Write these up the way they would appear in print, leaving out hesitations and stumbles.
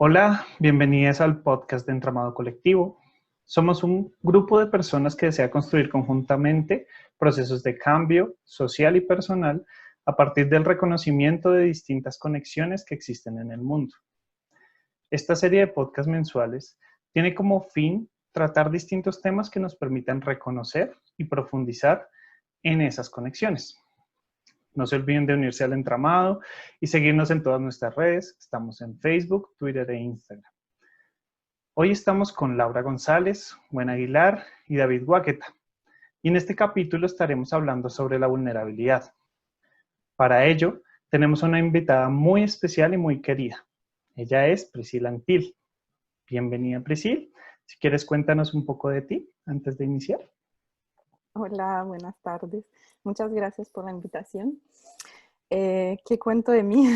Hola, bienvenidas al podcast de Entramado Colectivo. Somos un grupo de personas que desea construir conjuntamente procesos de cambio social y personal a partir del reconocimiento de distintas conexiones que existen en el mundo. Esta serie de podcasts mensuales tiene como fin tratar distintos temas que nos permitan reconocer y profundizar en esas conexiones. No se olviden de unirse al entramado y seguirnos en todas nuestras redes. Estamos en Facebook, Twitter e Instagram. Hoy estamos con Laura González, Gwen Aguilar y David Guaqueta. Y en este capítulo estaremos hablando sobre la vulnerabilidad. Para ello, tenemos una invitada muy especial y muy querida. Ella es Priscila Antil. Bienvenida, Priscila. Si quieres, cuéntanos un poco de ti antes de iniciar. Hola, buenas tardes. Muchas gracias por la invitación. ¿Qué cuento de mí?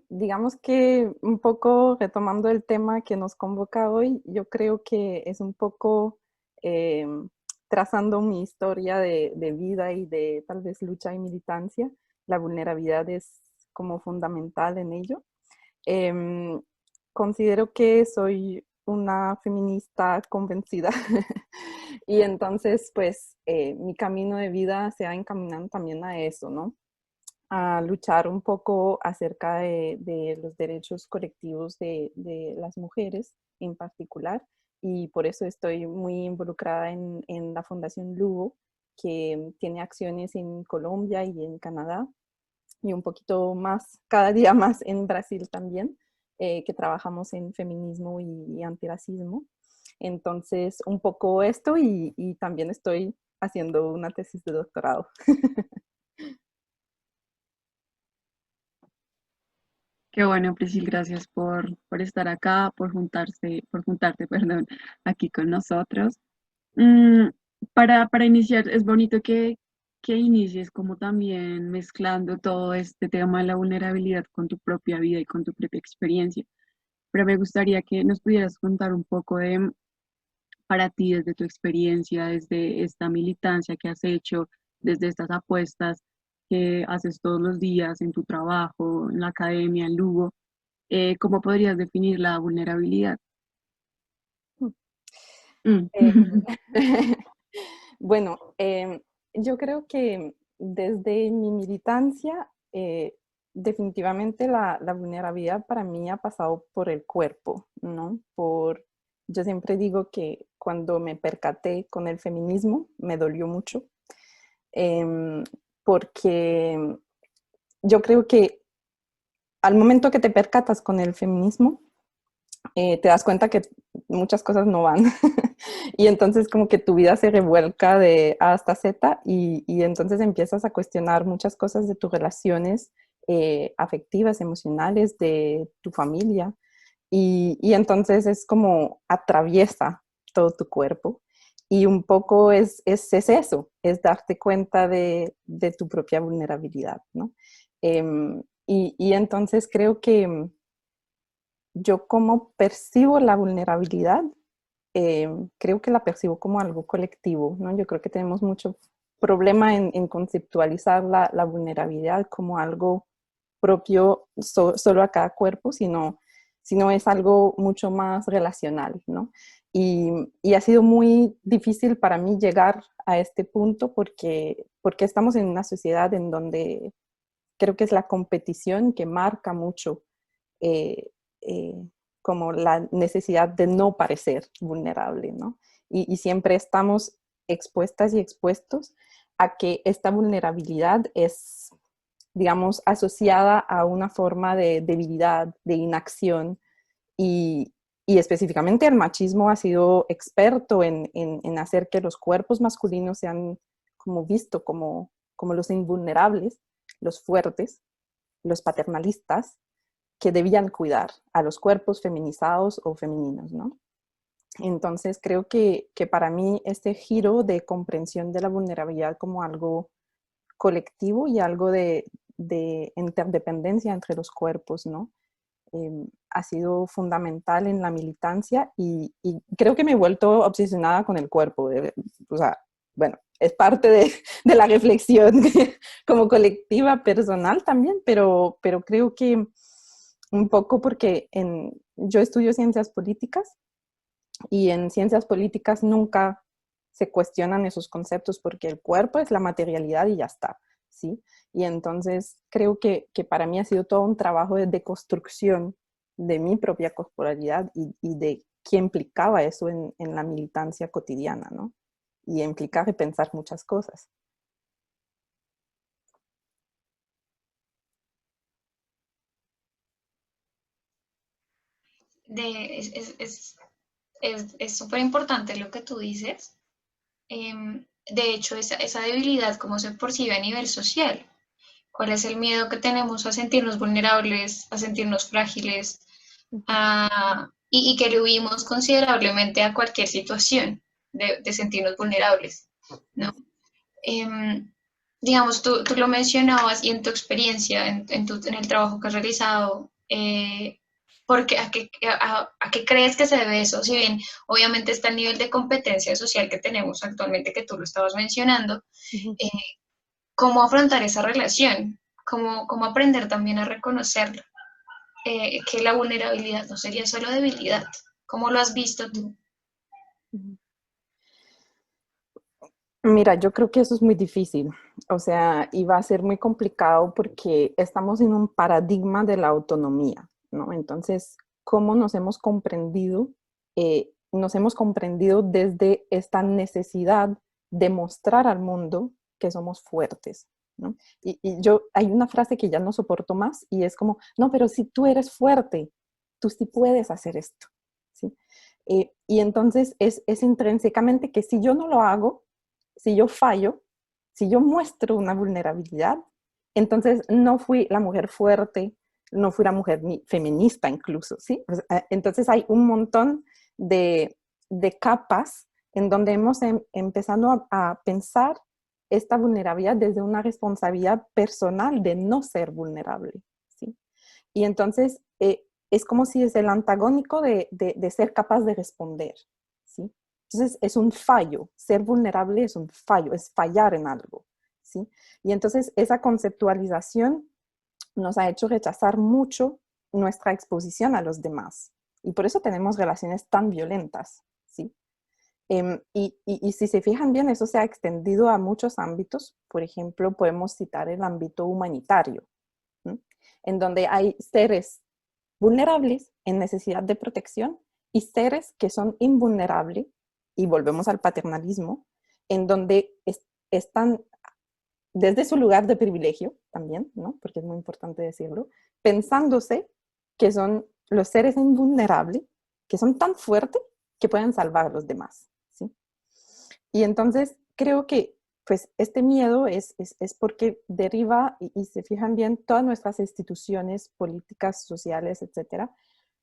Digamos que un poco retomando el tema que nos convoca hoy, yo creo que es un poco trazando mi historia de vida y de tal vez lucha y militancia. La vulnerabilidad es como fundamental en ello. Considero que soy una feminista convencida y entonces pues mi camino de vida se va encaminando también a eso, ¿no? A luchar un poco acerca de los derechos colectivos de las mujeres en particular, y por eso estoy muy involucrada en la Fundación Lugo, que tiene acciones en Colombia y en Canadá, y un poquito más, cada día más en Brasil también, que trabajamos en feminismo y antirracismo. Entonces, un poco esto y también estoy haciendo una tesis de doctorado. Qué bueno, Priscil, gracias por estar acá, por juntarte, perdón, aquí con nosotros. Mm, para iniciar, es bonito que inicies como también mezclando todo este tema de la vulnerabilidad con tu propia vida y con tu propia experiencia. Pero me gustaría que nos pudieras contar un poco de, para ti, desde tu experiencia, desde esta militancia que has hecho, desde estas apuestas que haces todos los días en tu trabajo, en la academia, en Lugo. ¿Cómo podrías definir la vulnerabilidad? Mm. Eh, bueno, yo creo que desde mi militancia, definitivamente la vulnerabilidad para mí ha pasado por el cuerpo, ¿no? Yo siempre digo que cuando me percaté con el feminismo, me dolió mucho, em, porque yo creo que al momento que te percatas con el feminismo, te das cuenta que muchas cosas no van. Y entonces como que tu vida se revuelca de A hasta Z y entonces empiezas a cuestionar muchas cosas de tus relaciones afectivas, emocionales, de tu familia. Y entonces es como atraviesa todo tu cuerpo. Y un poco es eso, es darte cuenta de tu propia vulnerabilidad, ¿no? Y entonces creo que yo como percibo la vulnerabilidad, creo que la percibo como algo colectivo, ¿no? Yo creo que tenemos mucho problema en conceptualizar la vulnerabilidad como algo propio solo a cada cuerpo, sino es algo mucho más relacional, ¿no? Y ha sido muy difícil para mí llegar a este punto porque estamos en una sociedad en donde creo que es la competición que marca mucho eh, eh, como la necesidad de no parecer vulnerable, ¿no? Y siempre estamos expuestas y expuestos a que esta vulnerabilidad es, digamos, asociada a una forma de debilidad, de inacción, y, y específicamente el machismo ha sido experto en hacer que los cuerpos masculinos sean como visto como los invulnerables, los fuertes, los paternalistas, que debían cuidar a los cuerpos feminizados o femeninos, ¿no? Entonces creo que para mí este giro de comprensión de la vulnerabilidad como algo colectivo y algo de interdependencia entre los cuerpos, ¿no? Ha sido fundamental en la militancia y creo que me he vuelto obsesionada con el cuerpo. O sea, bueno, es parte de la reflexión como colectiva, personal también, pero creo que un poco porque yo estudio ciencias políticas y en ciencias políticas nunca se cuestionan esos conceptos porque el cuerpo es la materialidad y ya está, ¿sí? Y entonces creo que para mí ha sido todo un trabajo de deconstrucción de mi propia corporalidad y de qué implicaba eso en la militancia cotidiana, ¿no? Y implica repensar muchas cosas. De, es súper importante lo que tú dices. De hecho, esa debilidad, ¿cómo se percibe a nivel social? ¿Cuál es el miedo que tenemos a sentirnos vulnerables, a sentirnos frágiles, y que le huimos considerablemente a cualquier situación de sentirnos vulnerables, ¿no? Digamos, tú lo mencionabas y en tu experiencia, en el trabajo que has realizado, porque a qué crees que se debe eso? Si bien obviamente está el nivel de competencia social que tenemos actualmente, que tú lo estabas mencionando, eh, ¿cómo afrontar esa relación? ¿Cómo aprender también a reconocerla? Que la vulnerabilidad no sería solo debilidad. ¿Cómo lo has visto tú? Mira, yo creo que eso es muy difícil, o sea, y va a ser muy complicado porque estamos en un paradigma de la autonomía, ¿no? Entonces, ¿cómo nos hemos comprendido? Nos hemos comprendido desde esta necesidad de mostrar al mundo que somos fuertes, ¿no? Hay una frase que ya no soporto más y es como, no, pero si tú eres fuerte, tú sí puedes hacer esto, ¿sí? Y entonces es intrínsecamente que si yo no lo hago, si yo fallo, si yo muestro una vulnerabilidad, entonces no fui la mujer fuerte, no fui la mujer feminista incluso, ¿sí? Entonces hay un montón de capas en donde hemos empezado a pensar esta vulnerabilidad desde una responsabilidad personal de no ser vulnerable, ¿sí? Y entonces es como si es el antagónico de ser capaz de responder, ¿sí? Entonces es un fallo, ser vulnerable es un fallo, es fallar en algo, ¿sí? Y entonces esa conceptualización nos ha hecho rechazar mucho nuestra exposición a los demás. Y por eso tenemos relaciones tan violentas, ¿sí? Y si se fijan bien, eso se ha extendido a muchos ámbitos. Por ejemplo, podemos citar el ámbito humanitario, ¿sí? En donde hay seres vulnerables en necesidad de protección y seres que son invulnerables, y volvemos al paternalismo, en donde están desde su lugar de privilegio también, ¿no? Porque es muy importante decirlo, pensándose que son los seres invulnerables, que son tan fuertes que pueden salvar a los demás, ¿sí? Y entonces creo que pues este miedo es porque deriva, y se fijan bien, todas nuestras instituciones políticas, sociales, etcétera,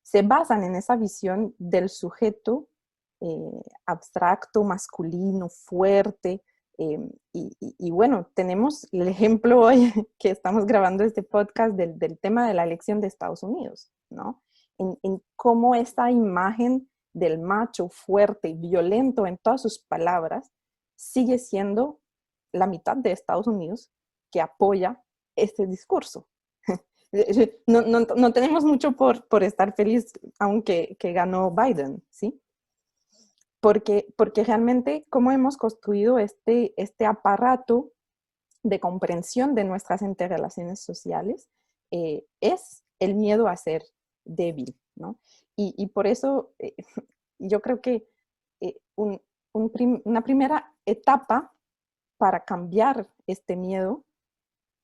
se basan en esa visión del sujeto abstracto, masculino, fuerte. Y bueno, tenemos el ejemplo hoy que estamos grabando este podcast del tema de la elección de Estados Unidos, ¿no? En cómo esta imagen del macho fuerte, violento en todas sus palabras, sigue siendo la mitad de Estados Unidos que apoya este discurso. No tenemos mucho por estar feliz, aunque que ganó Biden, ¿sí? Porque realmente cómo hemos construido este aparato de comprensión de nuestras interrelaciones sociales es el miedo a ser débil, ¿no? Y por eso yo creo que una primera etapa para cambiar este miedo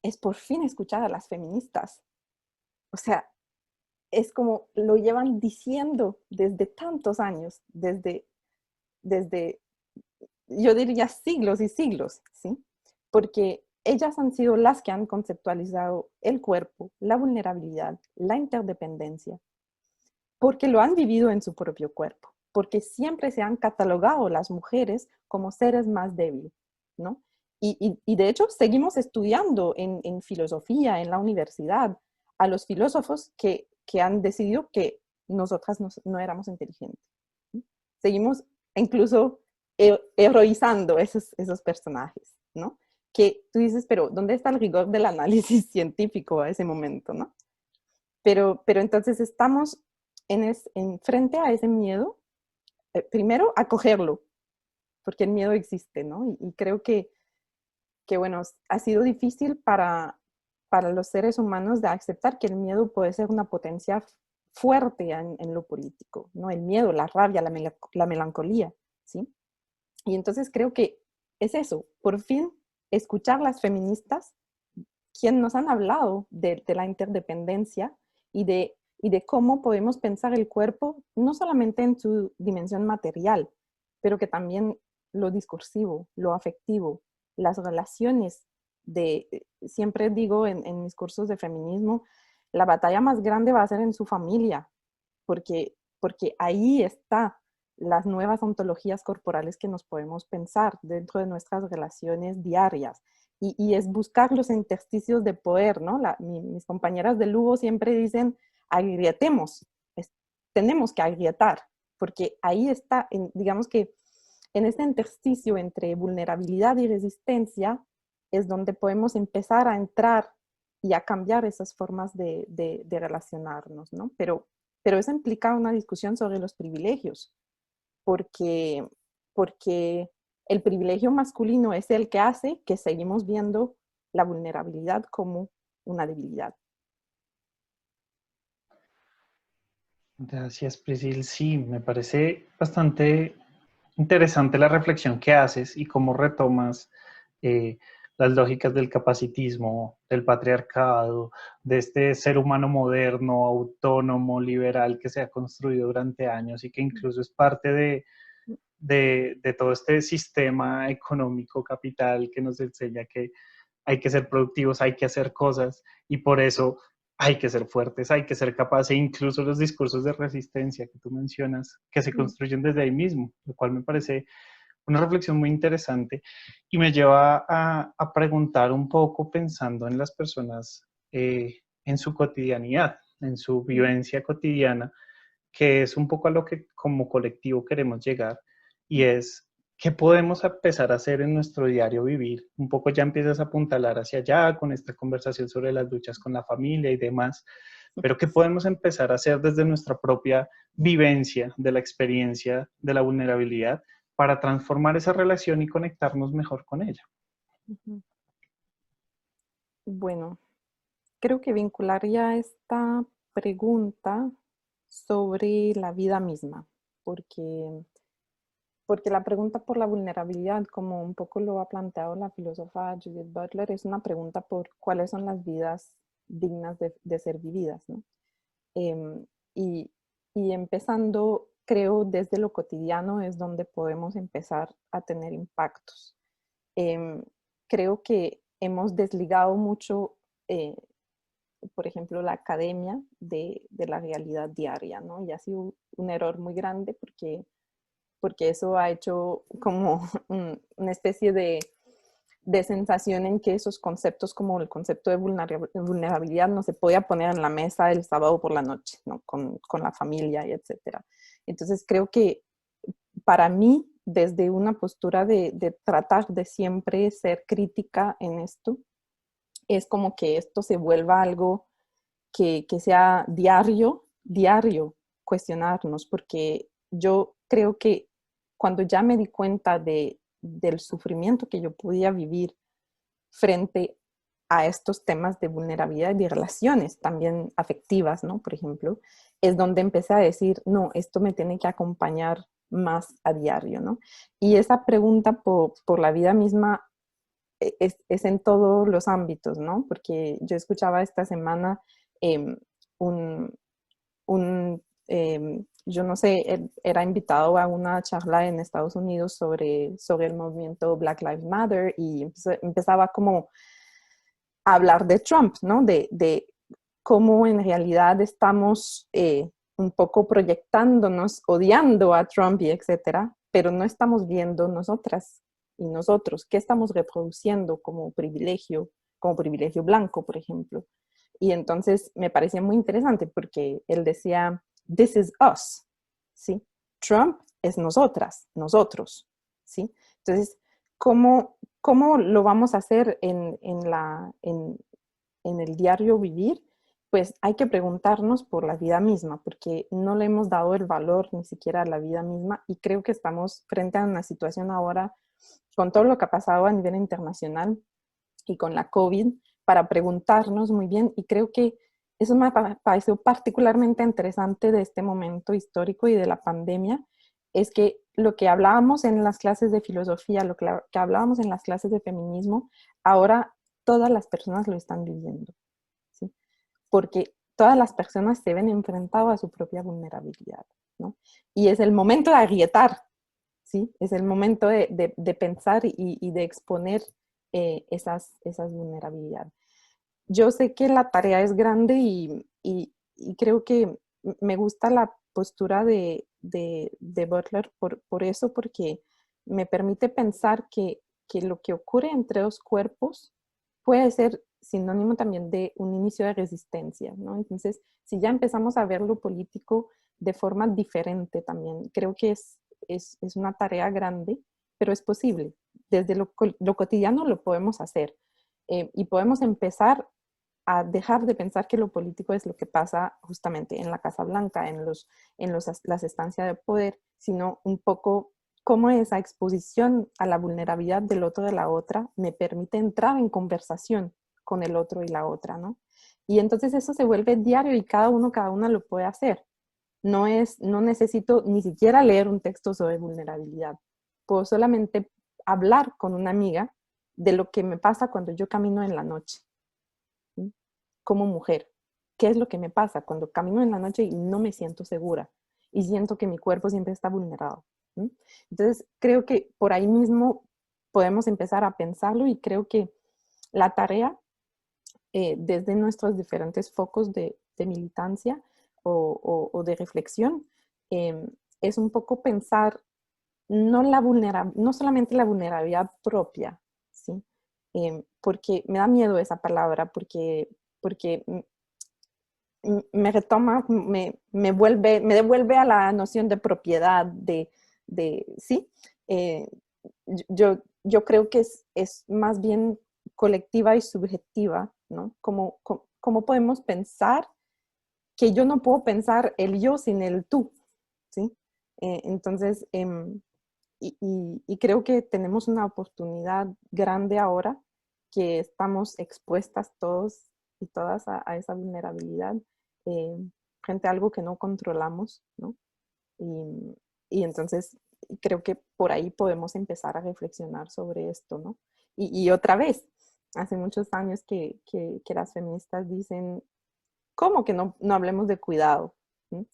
es por fin escuchar a las feministas. O sea, es como lo llevan diciendo desde tantos años, desde yo diría siglos y siglos, ¿sí? Porque ellas han sido las que han conceptualizado el cuerpo, la vulnerabilidad, la interdependencia, porque lo han vivido en su propio cuerpo, porque siempre se han catalogado las mujeres como seres más débiles, ¿no? Y de hecho seguimos estudiando en filosofía, en la universidad, a los filósofos que han decidido que nosotras no éramos inteligentes. ¿Sí? Seguimos incluso heroizando esos personajes, ¿no? Que tú dices, pero ¿dónde está el rigor del análisis científico a ese momento, no? Pero entonces estamos en frente a ese miedo, primero acogerlo, porque el miedo existe, ¿no? Y creo que, bueno, ha sido difícil para los seres humanos de aceptar que el miedo puede ser una potencia fuerte en lo político, ¿no? El miedo, la rabia, la melancolía, ¿sí? Y entonces creo que es eso, por fin escuchar las feministas, quienes nos han hablado de la interdependencia y de cómo podemos pensar el cuerpo, no solamente en su dimensión material, pero que también lo discursivo, lo afectivo, las relaciones siempre digo en mis cursos de feminismo, la batalla más grande va a ser en su familia, porque ahí está las nuevas ontologías corporales que nos podemos pensar dentro de nuestras relaciones diarias. Y es buscar los intersticios de poder, ¿no? Mis compañeras de Lugo siempre dicen, agrietemos, tenemos que agrietar, porque ahí está, digamos que en este intersticio entre vulnerabilidad y resistencia es donde podemos empezar a entrar y a cambiar esas formas de relacionarnos, ¿no? Pero eso implica una discusión sobre los privilegios, porque el privilegio masculino es el que hace que seguimos viendo la vulnerabilidad como una debilidad. Gracias, Priscil. Sí, me parece bastante interesante la reflexión que haces y cómo retomas eh, las lógicas del capacitismo, del patriarcado, de este ser humano moderno, autónomo, liberal que se ha construido durante años y que incluso es parte de todo este sistema económico capital que nos enseña que hay que ser productivos, hay que hacer cosas y por eso hay que ser fuertes, hay que ser capaces, e incluso los discursos de resistencia que tú mencionas, que se construyen desde ahí mismo, lo cual me parece una reflexión muy interesante y me lleva a preguntar un poco pensando en las personas en su cotidianidad, en su vivencia cotidiana, que es un poco a lo que como colectivo queremos llegar y es qué podemos empezar a hacer en nuestro diario vivir. Un poco ya empiezas a apuntalar hacia allá con esta conversación sobre las luchas con la familia y demás, pero qué podemos empezar a hacer desde nuestra propia vivencia de la experiencia de la vulnerabilidad para transformar esa relación y conectarnos mejor con ella. Bueno, creo que vincularía esta pregunta sobre la vida misma, porque la pregunta por la vulnerabilidad, como un poco lo ha planteado la filósofa Judith Butler, es una pregunta por cuáles son las vidas dignas de ser vividas, ¿no? Eh, y, y empezando, creo, desde lo cotidiano es donde podemos empezar a tener impactos. Eh, Creo que hemos desligado mucho, por ejemplo, la academia de la realidad diaria, ¿no? Y ha sido un error muy grande porque eso ha hecho como una especie de sensación en que esos conceptos como el concepto de vulnerabilidad no se podía poner en la mesa el sábado por la noche, ¿no? Con la familia y etcétera. Entonces creo que para mí, desde una postura de tratar de siempre ser crítica en esto, es como que esto se vuelva algo que sea diario cuestionarnos, porque yo creo que cuando ya me di cuenta del sufrimiento que yo podía vivir frente a estos temas de vulnerabilidad y de relaciones también afectivas, ¿no? Por ejemplo, es donde empecé a decir, no, esto me tiene que acompañar más a diario, ¿no? Y esa pregunta por la vida misma es en todos los ámbitos, ¿no? Porque yo escuchaba esta semana eh, un, yo no sé, era invitado a una charla en Estados Unidos sobre el movimiento Black Lives Matter y empezaba como a hablar de Trump, ¿no? De cómo en realidad estamos un poco proyectándonos, odiando a Trump y etcétera, pero no estamos viendo nosotras y nosotros qué estamos reproduciendo como privilegio blanco, por ejemplo. Y entonces me parecía muy interesante porque él decía, this is us, ¿sí? Trump es nosotras, nosotros, ¿sí? Entonces, ¿cómo lo vamos a hacer en el diario vivir? pues hay que preguntarnos por la vida misma, porque no le hemos dado el valor ni siquiera a la vida misma, y creo que estamos frente a una situación ahora, con todo lo que ha pasado a nivel internacional y con la COVID, para preguntarnos muy bien, y creo que eso me pareció particularmente interesante de este momento histórico y de la pandemia, es que lo que hablábamos en las clases de filosofía, lo que hablábamos en las clases de feminismo, ahora todas las personas lo están viviendo, ¿sí? Porque todas las personas se ven enfrentadas a su propia vulnerabilidad, ¿no? Y es el momento de agrietar, ¿sí? Es el momento de pensar y de exponer esas vulnerabilidades. Yo sé que la tarea es grande y creo que me gusta la postura de Butler por eso, porque me permite pensar que lo que ocurre entre dos cuerpos puede ser sinónimo también de un inicio de resistencia, ¿no? Entonces, si ya empezamos a ver lo político de forma diferente también, creo que es una tarea grande, pero es posible. Desde lo cotidiano lo podemos hacer y podemos empezar a dejar de pensar que lo político es lo que pasa justamente en la Casa Blanca, las estancias de poder, sino un poco cómo esa exposición a la vulnerabilidad del otro de la otra me permite entrar en conversación con el otro y la otra, ¿no? Y entonces eso se vuelve diario y cada una lo puede hacer. No necesito ni siquiera leer un texto sobre vulnerabilidad. Puedo solamente hablar con una amiga de lo que me pasa cuando yo camino en la noche, ¿sí? Como mujer. ¿Qué es lo que me pasa cuando camino en la noche y no me siento segura? Y siento que mi cuerpo siempre está vulnerado, ¿sí? Entonces, creo que por ahí mismo podemos empezar a pensarlo y creo que la tarea, desde nuestros diferentes focos de militancia o de reflexión, es un poco pensar no solamente la vulnerabilidad propia, ¿sí? Porque me da miedo esa palabra, porque me retoma, me devuelve a la noción de propiedad, ¿sí? Eh, yo creo que es más bien colectiva y subjetiva, ¿no? Como podemos pensar que yo no puedo pensar el yo sin el tú, ¿sí? Entonces, y creo que tenemos una oportunidad grande ahora que estamos expuestas todos y todas a esa vulnerabilidad eh, frente a algo que no controlamos, ¿no? Y entonces creo que por ahí podemos empezar a reflexionar sobre esto, ¿no? Y otra vez, hace muchos años que las feministas dicen, ¿cómo que no hablemos de cuidado? ¿Sí?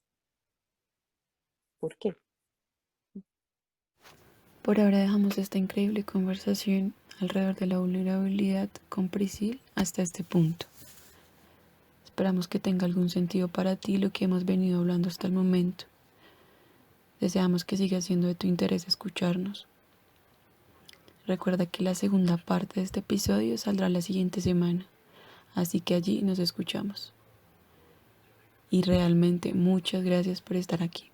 ¿Por qué? Por ahora dejamos esta increíble conversación alrededor de la vulnerabilidad con Priscil hasta este punto. Esperamos que tenga algún sentido para ti lo que hemos venido hablando hasta el momento. Deseamos que siga siendo de tu interés escucharnos. Recuerda que la segunda parte de este episodio saldrá la siguiente semana, así que allí nos escuchamos. Y realmente muchas gracias por estar aquí.